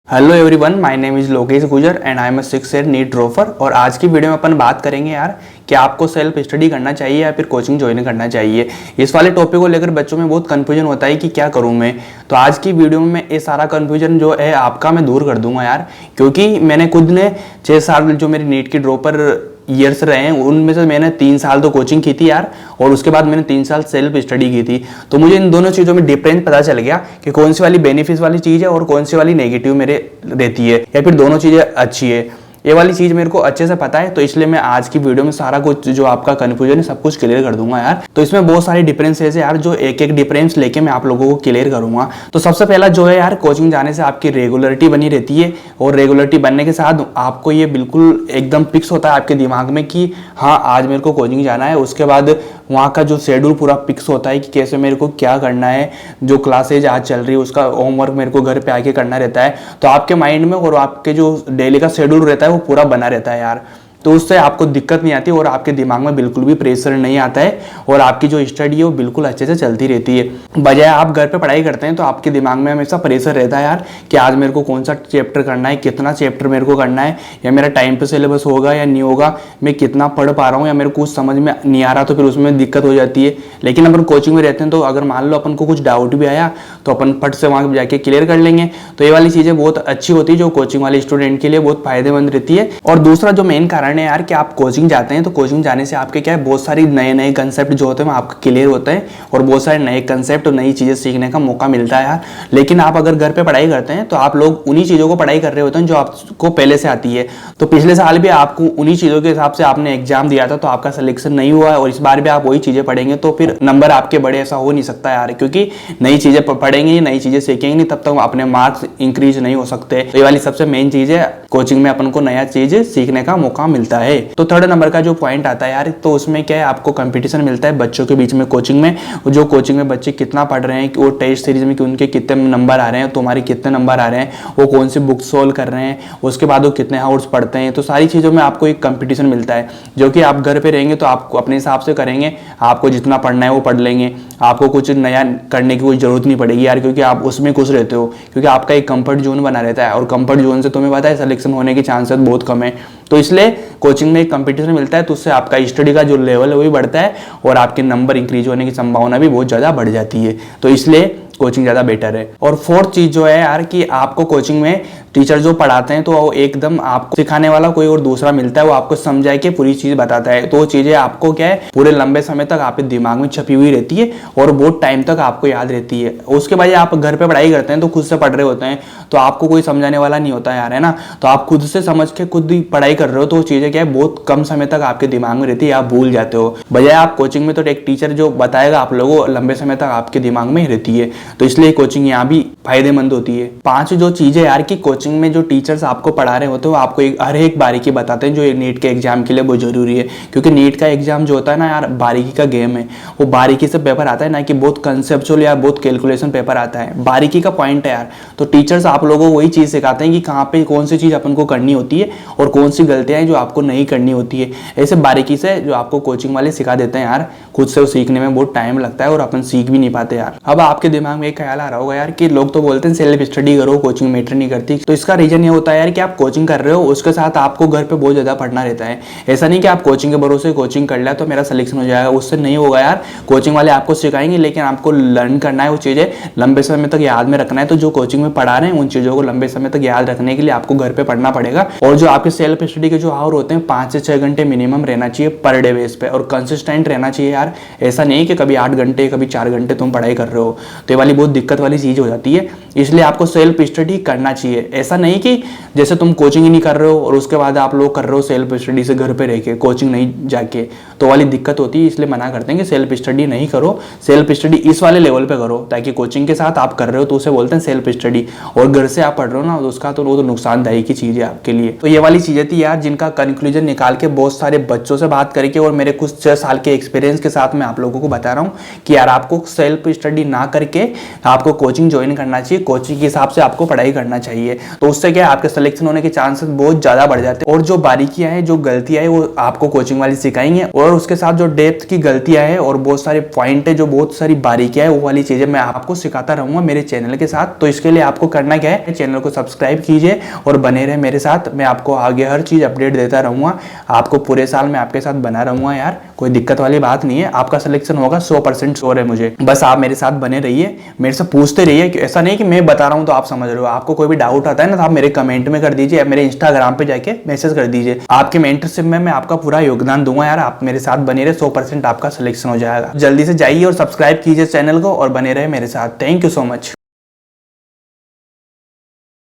Hello everyone, my name is Lokesh Gujar and I am a 6 year NEET dropper. और आज की video में अपन बात करेंगे यार कि आपको सेल्फ स्टडी करना चाहिए या फिर कोचिंग ज्वाइन करना चाहिए। इस वाले टॉपिक को लेकर बच्चों में बहुत कन्फ्यूजन होता है कि क्या करूं मैं। तो आज की वीडियो में मैं ये सारा कन्फ्यूजन जो है आपका मैं दूर कर दूंगा यार, क्योंकि मैंने खुद ने 6 साल जो मेरी नीट की ड्रॉपर ईयर्स रहे हैं उनमें से मैंने 3 साल तो कोचिंग की थी यार, और उसके बाद मैंने 3 साल सेल्फ स्टडी की थी। तो मुझे इन दोनों चीज़ों में डिफरेंस पता चल गया कि कौन सी वाली बेनिफिट वाली चीज़ है और कौन सी वाली नेगेटिव मेरे रहती है, या फिर दोनों चीज़ें अच्छी है। ये वाली चीज़ मेरे को अच्छे से पता है, तो इसलिए मैं आज की वीडियो में सारा कुछ जो आपका कन्फ्यूजन है सब कुछ क्लियर कर दूंगा यार। तो इसमें बहुत सारे डिफरेंसेस है यार, जो एक एक डिफरेंस लेके मैं आप लोगों को क्लियर करूंगा। तो सबसे पहला जो है यार, कोचिंग जाने से आपकी रेगुलरिटी बनी रहती है, और रेगुलरिटी बनने के साथ आपको ये बिल्कुल एकदम फिक्स होता है आपके दिमाग में कि हाँ आज मेरे को कोचिंग जाना है। उसके बाद वहाँ का जो शेड्यूल पूरा फिक्स होता है कि कैसे मेरे को क्या करना है, जो क्लासेज आज चल रही है उसका होमवर्क मेरे को घर पे आके करना रहता है। तो आपके माइंड में और आपके जो डेली का शेड्यूल रहता है वो पूरा बना रहता है यार, तो उससे आपको दिक्कत नहीं आती और आपके दिमाग में बिल्कुल भी प्रेशर नहीं आता है, और आपकी जो स्टडी है वो बिल्कुल अच्छे से चलती रहती है। बजाय आप घर पे पढ़ाई करते हैं तो आपके दिमाग में हमेशा प्रेशर रहता है यार कि आज मेरे को कौन सा चैप्टर करना है, कितना चैप्टर मेरे को करना है, या मेरा टाइम पे सिलेबस होगा या नहीं होगा, मैं कितना पढ़ पा रहा हूँ, या मेरे को कुछ समझ में नहीं आ रहा, तो फिर उसमें दिक्कत हो जाती है। लेकिन अपन कोचिंग में रहते हैं तो अगर मान लो अपन को कुछ डाउट भी आया तो अपन फट से वहाँ जाके क्लियर कर लेंगे। तो ये वाली चीज़ें बहुत अच्छी होती है जो कोचिंग वाले स्टूडेंट के लिए बहुत फायदेमंद रहती है। और दूसरा जो मेन कारण है यार कि आप कोचिंग जाते हैं तो कोचिंग जाने से आपके क्या है, बहुत सारी नए नए कंसेप्ट जो होते हैं आपके क्लियर होते हैं, और बहुत सारे नए कंसेप्ट और नई चीज़ें सीखने का मौका मिलता है यार। लेकिन आप अगर घर पे पढ़ाई करते हैं तो आप लोग उन्हीं चीज़ों को पढ़ाई कर रहे होते हैं जो आपको पहले से आती है। तो पिछले साल भी आपको उन्हीं चीज़ों के हिसाब से आपने एग्जाम दिया था तो आपका सिलेक्शन नहीं हुआ, और इस बार भी आप वही चीज़ें पढ़ेंगे तो फिर नंबर आपके बड़े ऐसा हो नहीं सकता यार, क्योंकि नई चीज़ें पढ़ेंगे, नई चीज़ें सीखेंगे नहीं, तब तक अपने मार्क्स इंक्रीज नहीं हो सकते। तो ये वाली सबसे मेन चीज़ है, कोचिंग में अपन को नया चीज़ सीखने का मौका मिलता है। तो थर्ड नंबर का जो पॉइंट आता है यार, तो उसमें क्या है, आपको कंपटीशन मिलता है बच्चों के बीच में कोचिंग में। जो कोचिंग में बच्चे कितना पढ़ रहे हैं, वो टेस्ट सीरीज में कि उनके कितने नंबर आ रहे हैं, तुम्हारे कितने नंबर आ रहे हैं, वो कौन सी बुक सोल्व कर रहे हैं, उसके बाद वो कितने आवर्स पढ़ते हैं, तो सारी चीज़ों में आपको एक कंपटीशन मिलता है, जो कि आप घर पे रहेंगे तो आपको अपने हिसाब से करेंगे, आपको जितना पढ़ना है वो पढ़ लेंगे, आपको कुछ नया करने की कोई जरूरत नहीं पड़ेगी यार, क्योंकि आप उसमें खुश रहते हो, क्योंकि आपका एक कंफर्ट जोन बना रहता है, और कंफर्ट जोन से तुम्हें पता है सिलेक्शन होने के चांसेस बहुत कम है। तो इसलिए कोचिंग में एक कंपटीशन मिलता है, तो उससे आपका स्टडी का जो लेवल है वो भी बढ़ता है, और आपके नंबर इंक्रीज होने की संभावना भी बहुत ज़्यादा बढ़ जाती है। तो इसलिए कोचिंग ज़्यादा बेटर है। और फोर्थ चीज़ जो है यार कि आपको कोचिंग में टीचर जो पढ़ाते हैं तो वो एकदम आपको सिखाने वाला कोई और दूसरा मिलता है, वो आपको समझा के पूरी चीज़ बताता है। तो वो चीज़ें आपको क्या है, पूरे लंबे समय तक आपके दिमाग में छपी हुई रहती है और बहुत टाइम तक आपको याद रहती है। उसके बाद आप घर पे पढ़ाई करते हैं तो खुद से पढ़ रहे होते हैं, तो आपको कोई समझाने वाला नहीं होता यार, है ना। तो आप खुद से समझ के खुद ही पढ़ाई कर रहे हो, तो वो चीज़ें क्या है बहुत कम समय तक आपके दिमाग में रहती है, आप भूल जाते हो। बजाय आप कोचिंग में तो एक टीचर जो बताएगा आप लोगों को लंबे समय तक आपके दिमाग में रहती है। तो इसलिए कोचिंग यहाँ भी फायदेमंद होती है। 5 जो चीजें यार कि कोचिंग में जो टीचर्स आपको पढ़ा रहे होते हैं वो आपको हर एक बारीकी बताते हैं, जो नीट के एग्जाम के लिए बहुत जरूरी है, क्योंकि नीट का एग्जाम जो होता है ना यार, बारीकी का गेम है। वो बारीकी से पेपर आता है ना कि बहुत कंसेप्चुअल या बहुत कैलकुलेशन पेपर आता है, बारीकी का पॉइंट है यार। तो टीचर्स आप लोगों को वही चीज सिखाते हैं कि कहाँ पे कौन सी चीज अपन को करनी होती है और कौन सी गलतियां हैं जो आपको नहीं करनी होती है। ऐसे बारीकी से जो आपको कोचिंग वाले सिखा देते हैं यार, खुद से वो सीखने में बहुत टाइम लगता है और अपन सीख भी नहीं पाते यार। अब आपके दिमाग में एक ख्याल आ रहा होगा यार कि लोग तो बोलते हैं सेल्फ स्टडी करो, कोचिंग मैटर नहीं करती। तो इसका रीजन ये होता है यार कि आप कोचिंग कर रहे हो, उसके साथ आपको घर पे बहुत ज्यादा पढ़ना रहता है। ऐसा नहीं कि आप कोचिंग के भरोसे कोचिंग कर लिया तो मेरा सिलेक्शन हो जाएगा, उससे नहीं होगा यार। कोचिंग वाले आपको सिखाएंगे, लेकिन आपको लर्न करना है, वो चीजें लंबे समय तक याद में रखना है। तो जो कोचिंग में पढ़ा रहे हैं उन चीजों को लंबे समय तक याद रखने के लिए आपको घर पे पढ़ना पड़ेगा। और जो आपके सेल्फ स्टडी के जो आवर होते हैं 5 से 6 घंटे मिनिमम रहना चाहिए पर डे बेस पे, और कंसिस्टेंट रहना चाहिए यार। ऐसा नहीं कि कभी 8 घंटे कभी 4 घंटे तुम पढ़ाई कर रहे हो, तो ये वाली बहुत दिक्कत वाली चीज हो जाती है। इसलिए आपको सेल्फ स्टडी करना चाहिए। ऐसा नहीं कि जैसे तुम कोचिंग ही नहीं कर रहे हो और उसके बाद आप लोग कर रहे हो सेल्फ स्टडी से घर पे रह के, कोचिंग नहीं जाके, तो वाली दिक्कत होती है। इसलिए मना करते हैं कि सेल्फ स्टडी नहीं करो, सेल्फ स्टडी इस वाले लेवल पे करो, ताकि कोचिंग के साथ आप कर रहे हो तो उसे बोलते हैं सेल्फ स्टडी, और घर से आप पढ़ रहे हो ना तो उसका तो वो तो नुकसानदायी की चीज है आपके लिए। तो ये वाली चीजें थी यार जिनका कंक्लूजन निकाल के बहुत सारे बच्चों से बात करके और मेरे कुछ 6 साल के एक्सपीरियंस के साथ मैं आप लोगों को बता रहा हूँ कि यार आपको सेल्फ स्टडी ना करके आपको कोचिंग ज्वाइन करना चाहिए। कोचिंग के हिसाब से आपको पढ़ाई करना चाहिए। तो उससे क्या है, आपके सिलेक्शन होने के चांसेस बहुत ज्यादा बढ़ जाते हैं। और जो बारीकियां हैं, जो गलतियां हैं, वो आपको कोचिंग वाली सिखाएंगे। और उसके साथ जो डेप्थ की गलतियां हैं और बहुत सारे पॉइंट है, जो बहुत सारी बारीकियां है, वो वाली चीजें मैं आपको सिखाता रहूंगा मेरे चैनल के साथ। तो इसके लिए आपको करना क्या है, चैनल को सब्सक्राइब कीजिए और बने रहे मेरे साथ। मैं आपको आगे हर चीज अपडेट देता रहूंगा। आपको पूरे साल मैं आपके साथ बना रहूंगा यार, कोई दिक्कत वाली बात नहीं है। आपका सिलेक्शन होगा 100% श्योर है मुझे। बस आप मेरे साथ बने रहिए, मेरे से पूछते रहिए। ऐसा नहीं कि मैं बता रहा हूं तो आप समझ रहे हो। आपको कोई भी डाउट आता है ना, तो आप मेरे कमेंट में कर दीजिए, मेरे इंस्टाग्राम पे जाके मैसेज कर दीजिए। आपके मेंटरशिप में मैं आपका पूरा योगदान दूंगा यार। आप मेरे साथ बने रहे, 100% आपका सिलेक्शन हो जाएगा। जल्दी से जाइए और सब्सक्राइब कीजिए चैनल को और बने रहे मेरे साथ। Thank you so much.